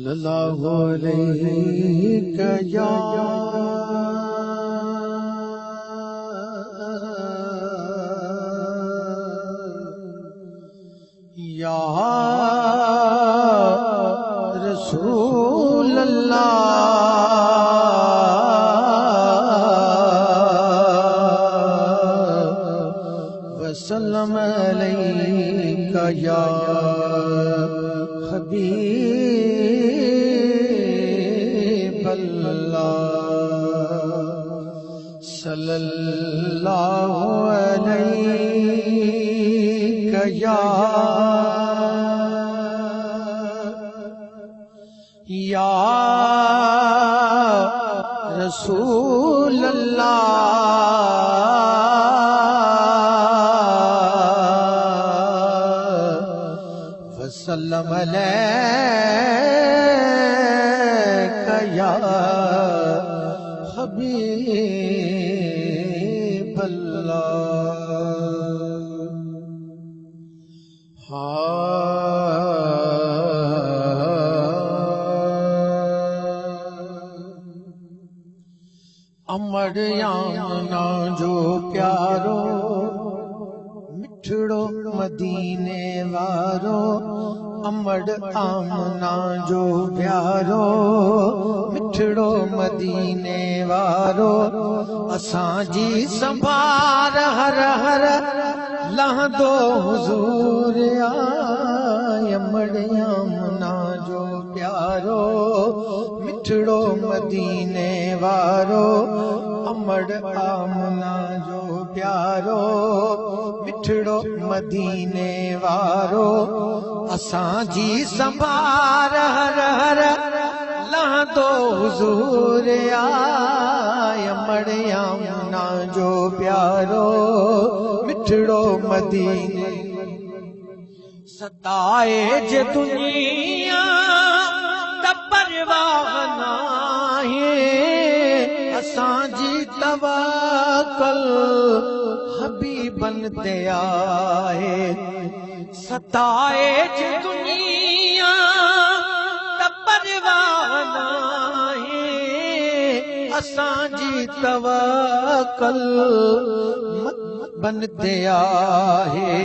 सल्लल्लाहु अलैहि या रसूल अल्लाह वसल्लम अलैका या हबीब अल्लाह सल्लल्लाहु अलैका या रसूल अल्लाह वसल्लम अलैका या हबीब अल्लाह। अमर यामना जो प्यारो मिठड़ो मदीने वारो अमर आमना जो प्यारो मिठड़ो मदीने वारो असांजी संभार हर हर लहंदो हुजूर आए अमर आमना जो प्यारो मिठड़ो मदीने वारो अमर आमना जो प्यारो मिठड़ो मदीने वारो असांजी संभार हर हर लहंदो हुजूर आए अमर आमना जो प्यारो मिठड़ो मदीने सताए जे दुनिया परवाह नाहे असांजी तवक्कुल हबीबन ते आहे सताए जे दुनिया परवाह नाहे असांजी तवक्कुल बन ते आहे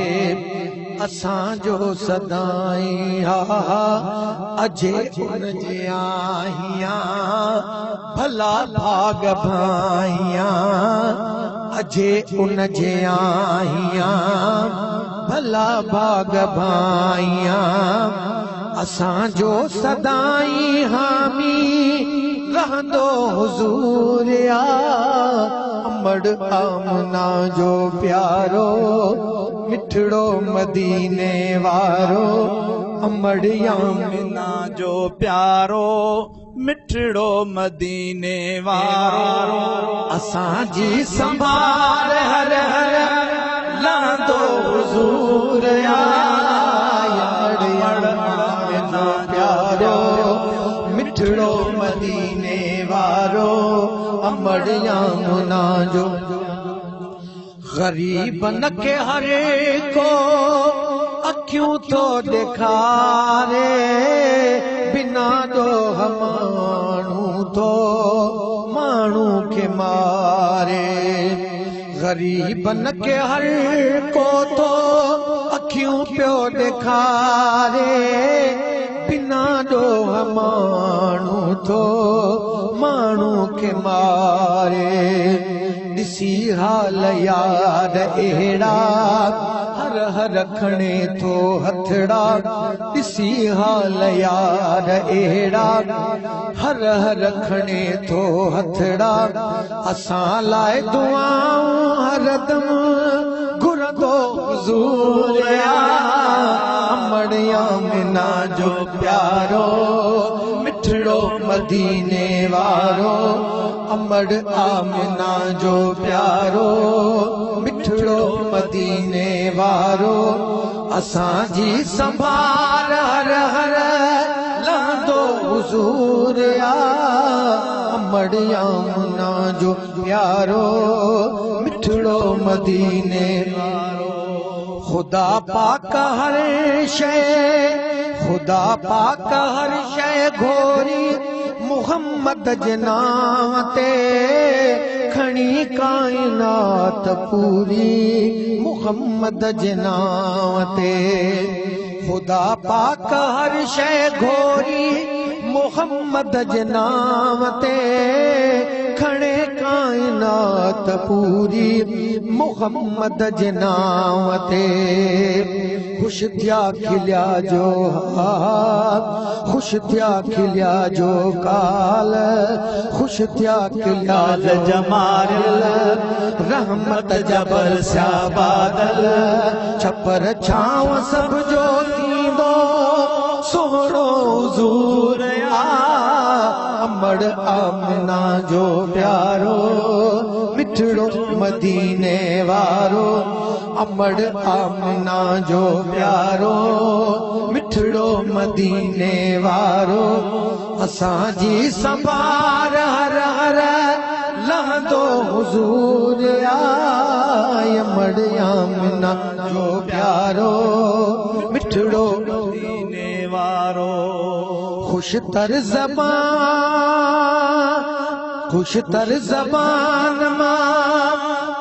असांजो सदाई हा अजे उनजे आहियां भला भाग भाइयां अजे उनजे आहियां भला भाग भाइयां असांजो सदाई हामी रहंदो हुजूर अमर आमना जो प्यारो मिठड़ो मदीने वारो अमर आमना जो प्यारो मिठड़ो मदीने वारो असांजी संभाल हर हर लहंदो हुजूर अमर आमना प्यारो मिठड़ो मदीने वारो अमर आमना जो गरीबन के हरे को अखियों तो दिखारे बिना दो मानू तो मानू के मारे गरीबन के हर को तो अखियों प्यो दिखारे बिना दो मानू तो मानू के मारे दिसी हाल यार एड़ा हर हर खणे थो हथड़ा दिसी हाल यार एड़ा हर हर खणे थो हथड़ा असां लाइ दुआऊं हरदम घुरंदो हुजूर अमर आमना जो प्यारो मिठड़ो मदीने वारो अमर आमना जो प्यारो मिठड़ो मदीने वारो असांजी संभाल हर हर लहंदो हुजूर अमर आमना जो प्यारो मिठड़ो मदीने वारो खुदा पाक हर शय, खुदा पाक हर शय घोरी मुहम्मद जे नाम ते खणी कायनात पूरी मुहम्मद जे नाम ते। खुदा पाक हर शय घोरी मुहम्मद जे नाम ते खणे कायनात पूरी मुहम्मद जे नाम ते। खुश थिया खिलिया जो हाल, खुश थिया खिलिया जो काल, खुश थिया खिलिया जमाल, रहमत जबर सा बादल, छपर छांव सब जो थींदो सोहणो हुज़ूर आ। अमड़ आमिना जो प्यारो मिठड़ो मदीने वारो, अमड़ आमिना जो प्यारो मिठड़ो मदीने वारो। असांजी संभार हर हर लहंदो हुज़ूर आए। अमड़ आमिना जो प्यारो मिठड़ो मदीने वारो। खुश तर ज़बान मां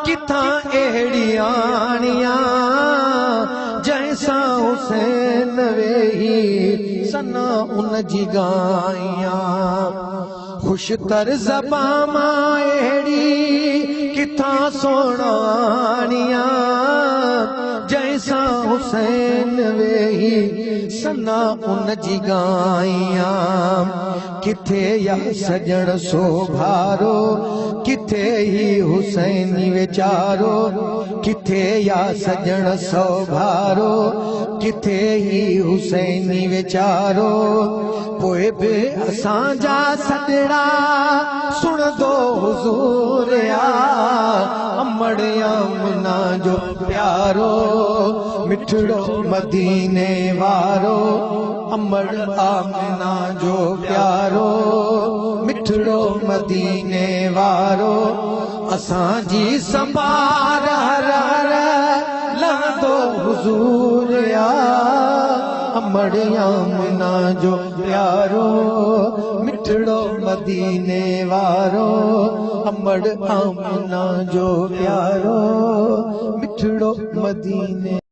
किथां अहिड़ी आणियां जंहिंसां हुसैन वेही सना उन जी गाइयां। खुश तर ज़बान मां अहिड़ी किथां सोणाणियां जंहिंसां हुसैन वेही सना उन जी गाइयां। किथे या सजण सोभारो, किथे ही हुसैनी वीचारो, किथे या सजण सोभारो, किथे ही हुसैनी वीचारो। पोइ बि असांजा सजड़ा सुणंदो हुज़ूर आ। अमड़ आमिना जो प्यारो मिठड़ो मदीने वारो, अमड़ आमिना जो प्यारो मिठड़ो मदीने वारो। असांजी संभार हर हर लहंदो हुज़ूर आ। अमड़ आमिना जो प्यारो मिठड़ो मदीने वारो, अमड़ आमिना जो प्यारो मिठड़ो मदीने